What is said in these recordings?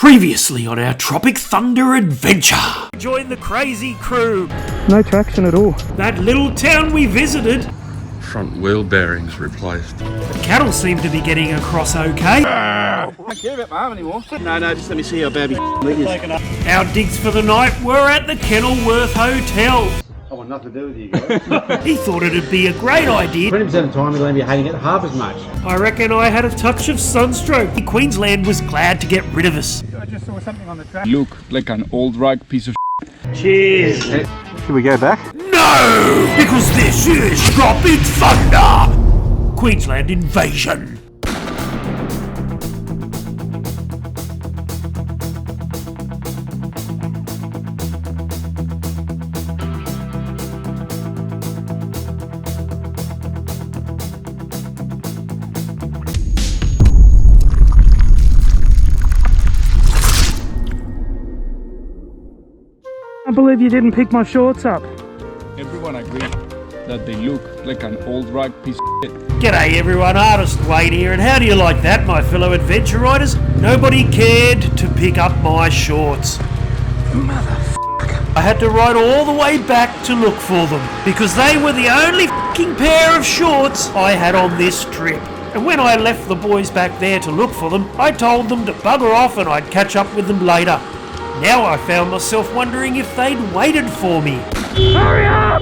Previously on our Tropic Thunder Adventure. Join the crazy crew. No traction at all. That little town we visited. Front wheel bearings replaced. The cattle seem to be getting across okay. I don't care about my arm anymore. No, just let me see how bad is. Our digs for the night were at the Kenilworth Hotel. I want nothing to do with you guys. He thought it'd be a great idea. 20% of the time, you're going to be hating it half as much. I reckon I had a touch of sunstroke. Queensland was glad to get rid of us. I just saw something on the track. Look like an old rag piece of Cheers. Should we go back? No! Because this is Tropic Thunder! Queensland invasion. I can't believe you didn't pick my shorts up. Everyone agreed that they look like an old rag piece of shit. G'day everyone, Artist Wade here, and how do you like that, my fellow adventure riders? Nobody cared to pick up my shorts. Motherfucker. I had to ride all the way back to look for them, because they were the only fucking pair of shorts I had on this trip. And when I left the boys back there to look for them, I told them to bugger off and I'd catch up with them later. Now I found myself wondering if they'd waited for me. Hurry up!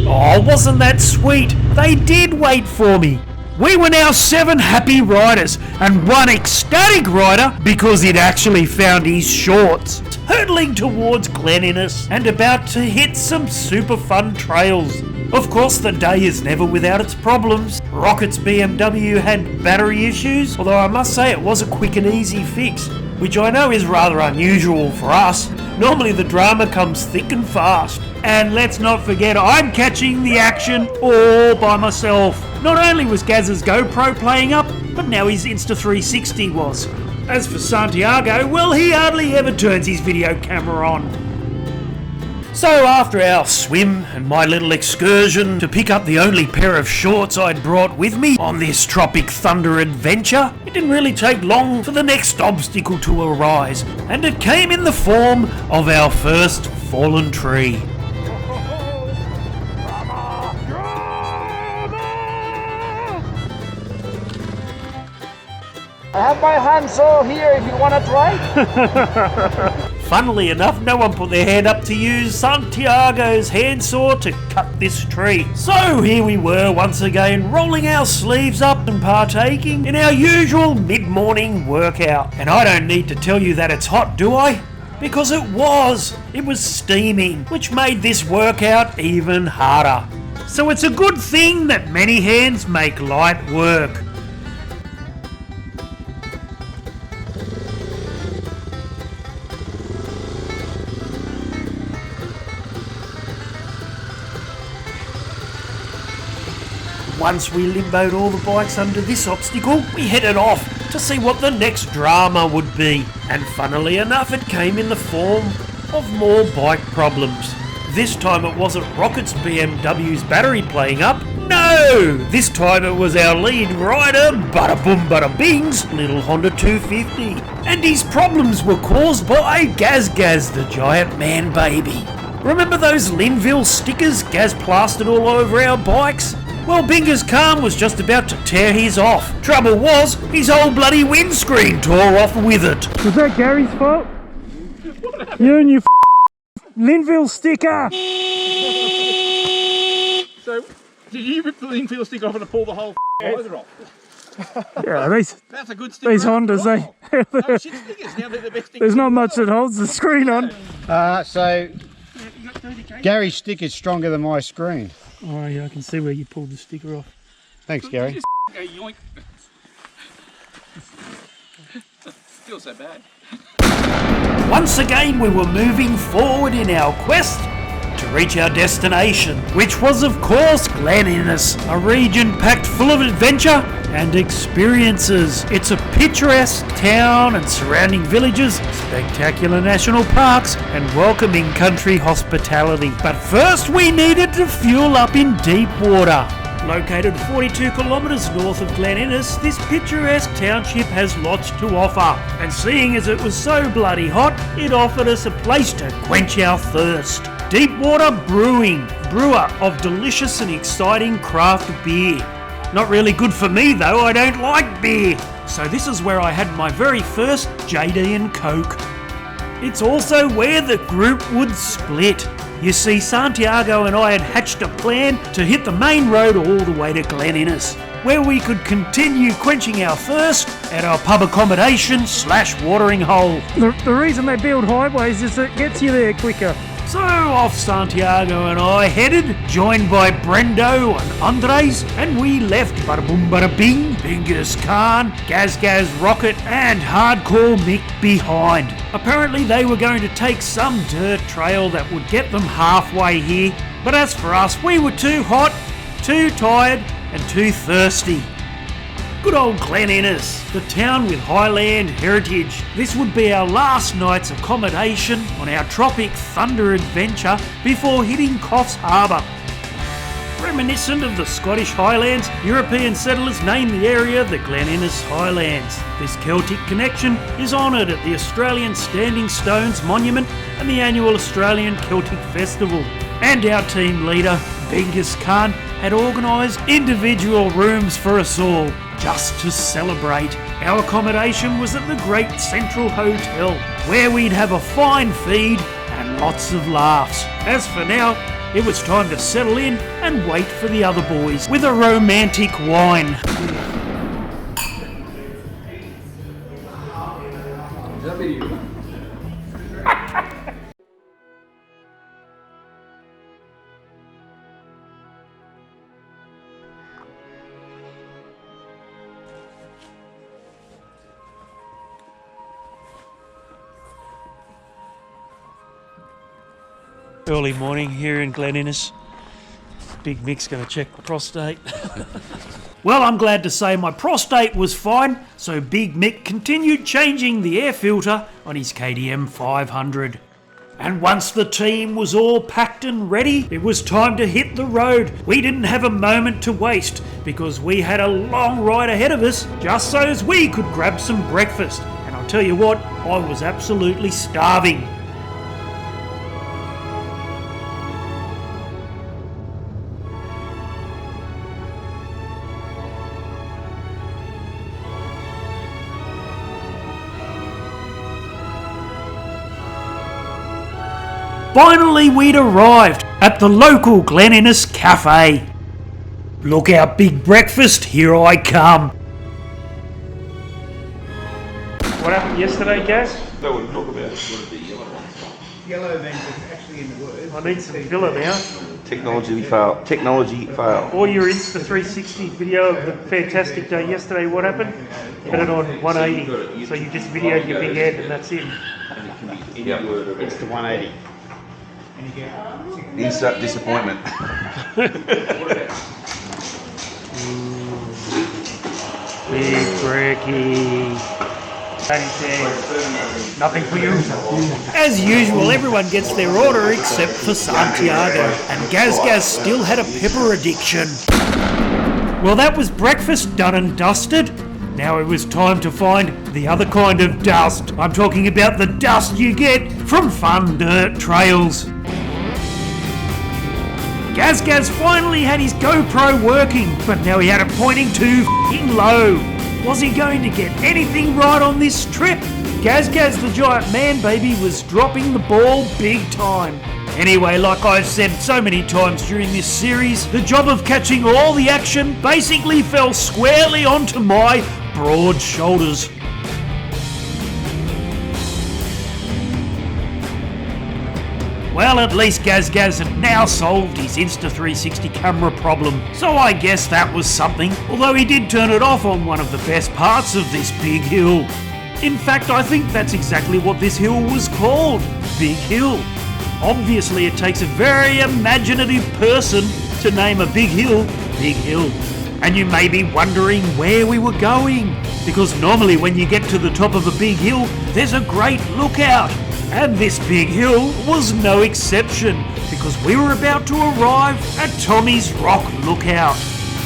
Oh, wasn't that sweet? They did wait for me. We were now 7 happy riders and 1 ecstatic rider because he'd actually found his shorts, hurtling towards Glen Innes and about to hit some super fun trails. Of course, the day is never without its problems. Rocket's BMW had battery issues, although I must say it was a quick and easy fix, which I know is rather unusual for us. Normally the drama comes thick and fast. And let's not forget, I'm catching the action all by myself. Not only was Gaz's GoPro playing up, but now his Insta360 was. As for Santiago, well, he hardly ever turns his video camera on. So after our swim and my little excursion to pick up the only pair of shorts I'd brought with me on this Tropic Thunder adventure, it didn't really take long for the next obstacle to arise, and it came in the form of our first fallen tree. I have my handsaw here if you want to try. Funnily enough, no one put their hand up to use Santiago's handsaw to cut this tree. So here we were once again, rolling our sleeves up and partaking in our usual mid-morning workout. And I don't need to tell you that it's hot, do I? Because it was. It was steaming, which made this workout even harder. So it's a good thing that many hands make light work. Once we limboed all the bikes under this obstacle, we headed off to see what the next drama would be. And funnily enough, it came in the form of more bike problems. This time it wasn't Rocket's BMW's battery playing up. No! This time it was our lead rider, Bada Boom Bada Bing's little Honda 250. And his problems were caused by Gaz the giant man baby. Remember those Linville stickers Gaz plastered all over our bikes? Well, Binger's car was just about to tear his off. Trouble was, his whole bloody windscreen tore off with it. Was that Gary's fault? You and your Linville sticker! So, did you rip the Linfield stick off and pull the whole visor off? Yeah, That's a good sticker. these Hondas, No, shit stickers. Now they're the best stickers. there's not much that holds the screen on. So Gary's stick is stronger than my screen. Oh yeah, I can see where you pulled the sticker off. Thanks, Gary. Yoink. Still so bad. Once again, we were moving forward in our quest to reach our destination, which was of course Glen Innes, a region packed full of adventure and experiences. It's a picturesque town and surrounding villages, spectacular national parks and welcoming country hospitality. But first we needed to fuel up in deep water. Located 42 kilometres north of Glen Innes, this picturesque township has lots to offer. And seeing as it was so bloody hot, it offered us a place to quench our thirst. Deepwater Brewing, brewer of delicious and exciting craft beer. Not really good for me though, I don't like beer. So this is where I had my very first JD and Coke. It's also where the group would split. You see, Santiago and I had hatched a plan to hit the main road all the way to Glen Innes, where we could continue quenching our thirst at our pub accommodation / watering hole. The reason they build highways is it gets you there quicker. So off Santiago and I headed, joined by Brendo and Andres, and we left Bada Boom Bada Bing, Bingus Khan, Gaz Gaz Rocket and Hardcore Mick behind. Apparently they were going to take some dirt trail that would get them halfway here, but as for us, we were too hot, too tired and too thirsty. Good old Glen Innes, the town with highland heritage. This would be our last night's accommodation on our Tropic Thunder Adventure before hitting Coffs Harbour. Reminiscent of the Scottish Highlands, European settlers named the area the Glen Innes Highlands. This Celtic connection is honoured at the Australian Standing Stones Monument and the annual Australian Celtic Festival. And our team leader, Bingus Khan, had organised individual rooms for us all, just to celebrate. Our accommodation was at the Great Central Hotel, where we'd have a fine feed and lots of laughs. As for now, it was time to settle in and wait for the other boys with a romantic wine. Early morning here in Glen Innes. Big Mick's going to check the prostate. Well, I'm glad to say my prostate was fine, so Big Mick continued changing the air filter on his KTM 500. And once the team was all packed and ready, it was time to hit the road. We didn't have a moment to waste because we had a long ride ahead of us just so as we could grab some breakfast. And I'll tell you what, I was absolutely starving. Finally, we'd arrived at the local Glen Innes Cafe. Look out, big breakfast, here I come. What happened yesterday, Gaz? That would talk about Yellow means it's actually in the word. I need some filler now. technology fail. Or your Insta 360 video of the fantastic day yesterday, what happened? Put it on 180, so you just videoed your big head and that's it. It's the 180. Insert disappointment. Big brekkie. Nothing for you. As usual, everyone gets their order except for Santiago, and Gaz Gaz still had a pepper addiction. Well, that was breakfast done and dusted. Now it was time to find the other kind of dust. I'm talking about the dust you get from fun dirt trails. Gaz Gaz finally had his GoPro working, but now he had it pointing too f***ing low. Was he going to get anything right on this trip? Gaz Gaz the giant man baby was dropping the ball big time. Anyway, like I've said so many times during this series, the job of catching all the action basically fell squarely onto my broad shoulders. Well, at least Gaz Gaz had now solved his Insta 360 camera problem, so I guess that was something, although he did turn it off on one of the best parts of this big hill. In fact, I think that's exactly what this hill was called, Big Hill. Obviously, it takes a very imaginative person to name a big hill, Big Hill. And you may be wondering where we were going, because normally when you get to the top of a big hill, there's a great lookout. And this big hill was no exception, because we were about to arrive at Tommy's Rock Lookout.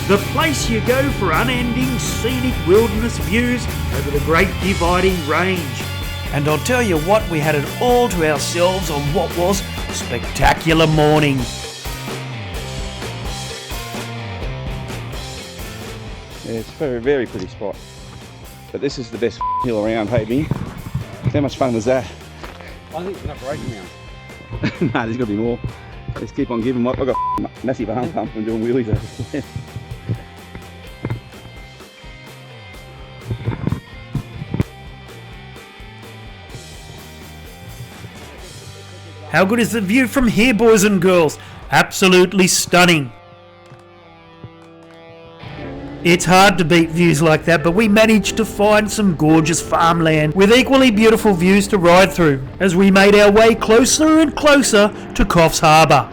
the place you go for unending scenic wilderness views over the Great Dividing Range. And I'll tell you what, we had it all to ourselves on what was a spectacular morning. Yeah, it's a very, very pretty spot. But this is the best hill around, hey me? How much fun was that? I think it's enough breaking now. Nah, there's got to be more. Let's keep on giving. I've got a massive arm pump and doing wheelies over there. How good is the view from here, boys and girls? Absolutely stunning. It's hard to beat views like that, but we managed to find some gorgeous farmland with equally beautiful views to ride through as we made our way closer and closer to Coffs Harbour.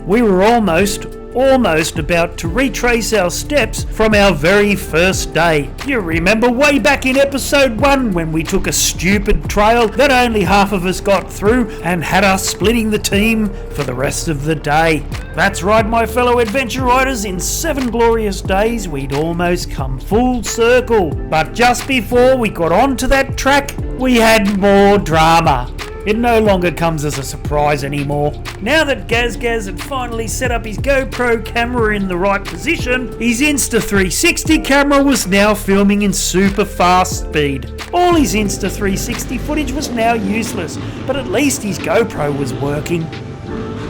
We were almost about to retrace our steps from our very first day. You remember way back in episode 1 when we took a stupid trail that only half of us got through and had us splitting the team for the rest of the day. That's right, my fellow adventure riders, in 7 glorious days we'd almost come full circle. But just before we got onto that track, we had more drama. It no longer comes as a surprise anymore. Now that Gaz had finally set up his GoPro camera in the right position, his Insta360 camera was now filming in super fast speed. All his Insta360 footage was now useless, but at least his GoPro was working.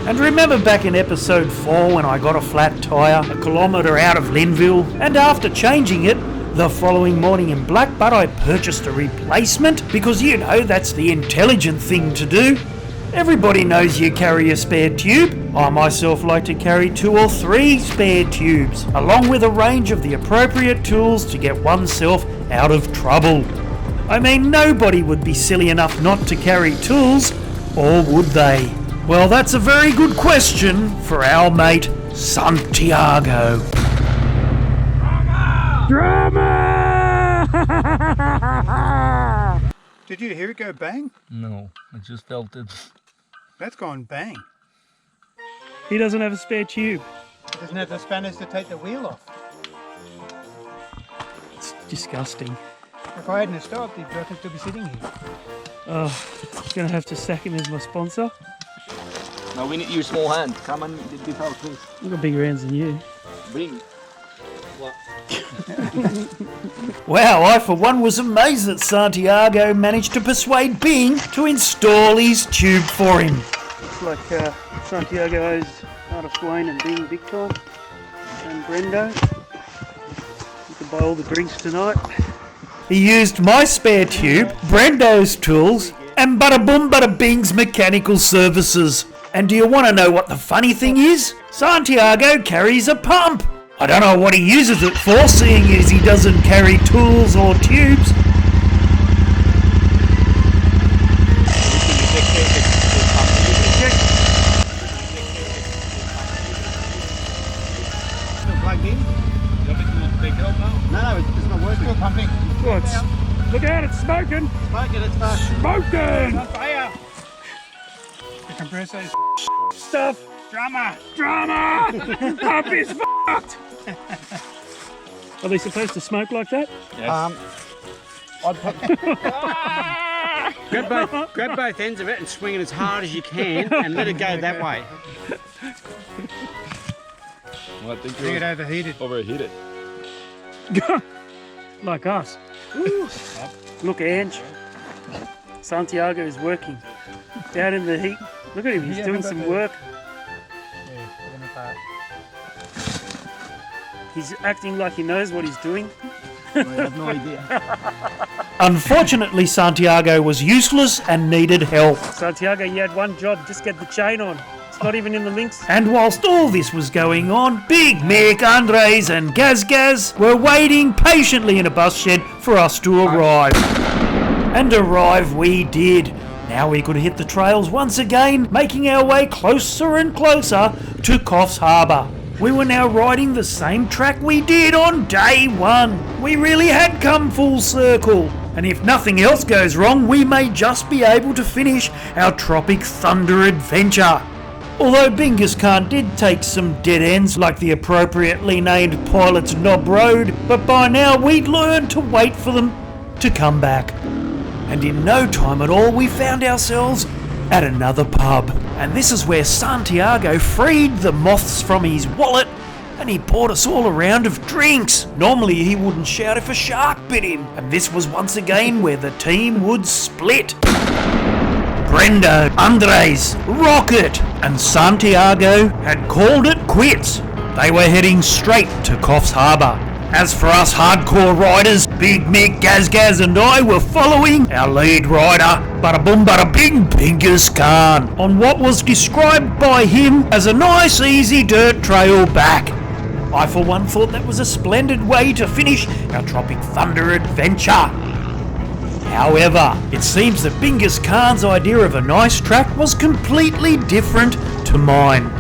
And remember back in episode 4 when I got a flat tyre a kilometre out of Linville, and after changing it, the following morning in Blackbutt I purchased a replacement because you know that's the intelligent thing to do. Everybody knows you carry a spare tube. I myself like to carry 2 or 3 spare tubes, along with a range of the appropriate tools to get oneself out of trouble. I mean, nobody would be silly enough not to carry tools, or would they? Well, that's a very good question for our mate Santiago. Drama! Did you hear it go bang? No, I just felt it. That's gone bang. He doesn't have a spare tube. He doesn't have the spanners to take the wheel off. It's disgusting. If I hadn't stopped, he'd both still be sitting here. Oh, gonna have to sack him as my sponsor. Now we need your small hand. Come on, this out, please. I've got bigger hands than you. Bring. Wow, I for one was amazed that Santiago managed to persuade Bing to install his tube for him. Looks like Santiago owes Artist Wayne and Bing big time. And Brendo. You can buy all the drinks tonight. He used my spare tube, Brendo's tools, and bada boom bada Bing's mechanical services. And do you want to know what the funny thing is? Santiago carries a pump. I don't know what he uses it for, seeing as he doesn't carry tools or tubes. Still plugged in? No, it's not working. Still pumping. Look out, it's smoking! Smoking, it's fast. Smoking! On fire! The compressor is Stuff! drama. Drama! Pump is fucked! Are they supposed to smoke like that? Grab both ends of it and swing it as hard as you can and let it go that way. Well, I think Bring it overheated. overheated. Like us. Look, Ange. Santiago is working. Down in the heat. Look at him, he's doing some work. Yeah, put them apart. He's acting like he knows what he's doing. I have no idea. Unfortunately, Santiago was useless and needed help. Santiago, you had one job, just get the chain on. It's not even in the links. And whilst all this was going on, Big Mick, Andres and Gaz were waiting patiently in a bus shed for us to arrive. And arrive we did. Now we could hit the trails once again, making our way closer and closer to Coffs Harbour. We were now riding the same track we did on day one. We really had come full circle. And if nothing else goes wrong, we may just be able to finish our Tropic Thunder Adventure. Although Bingus Khan did take some dead ends like the appropriately named Pilot's Knob Road, but by now we'd learned to wait for them to come back. And in no time at all we found ourselves at another pub. And this is where Santiago freed the moths from his wallet and he poured us all a round of drinks. Normally he wouldn't shout if a shark bit him, and this was once again where the team would split. Brendo, Andres, Rocket and Santiago had called it quits. They were heading straight to Coffs Harbour. As for us hardcore riders, Big Mick, Gaz and I were following our lead rider, bada boom bada bing, Bingus Khan, on what was described by him as a nice easy dirt trail back. I for one thought that was a splendid way to finish our Tropic Thunder Adventure. However, it seems that Bingus Khan's idea of a nice track was completely different to mine.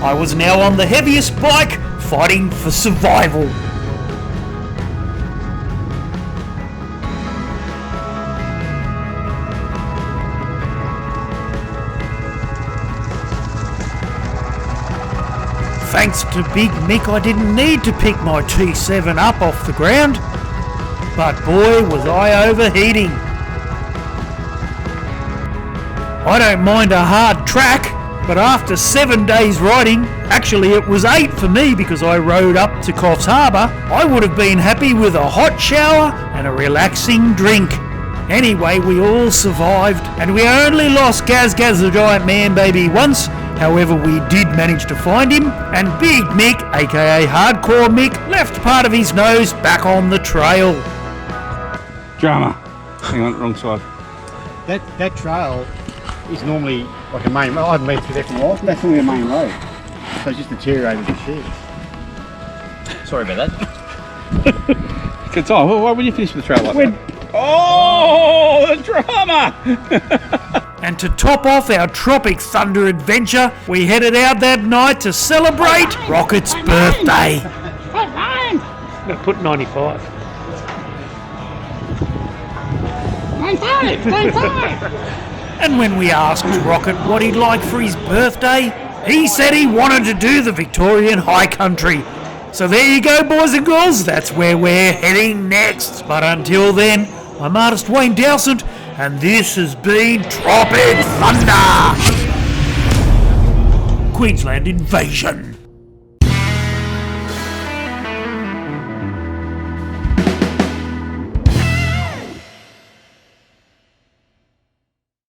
I was now on the heaviest bike, fighting for survival. Thanks to Big Mick, I didn't need to pick my T7 up off the ground, but boy was I overheating. I don't mind a hard track, but after 7 days riding, actually it was 8 for me because I rode up to Coffs Harbour, I would have been happy with a hot shower and a relaxing drink. Anyway, we all survived, and we only lost Gaz the Giant Man Baby once. However, we did manage to find him, and Big Mick, aka Hardcore Mick, left part of his nose back on the trail. Drama. Hang on, wrong side. That trail is normally like a main road. I haven't been through there for a while. That's normally a main road. So it's just deteriorated the shit. Sorry about that. Good time. Why would you finish with the trail like that? Oh, the drama! And to top off our Tropic Thunder Adventure, we headed out that night to celebrate Rocket's birthday. No, put 95. 95! And when we asked Rocket what he'd like for his birthday, he said he wanted to do the Victorian High Country. So there you go, boys and girls, that's where we're heading next. But until then, I'm artist Wayne Dowsent, and this has been Tropic Thunder! Queensland Invasion.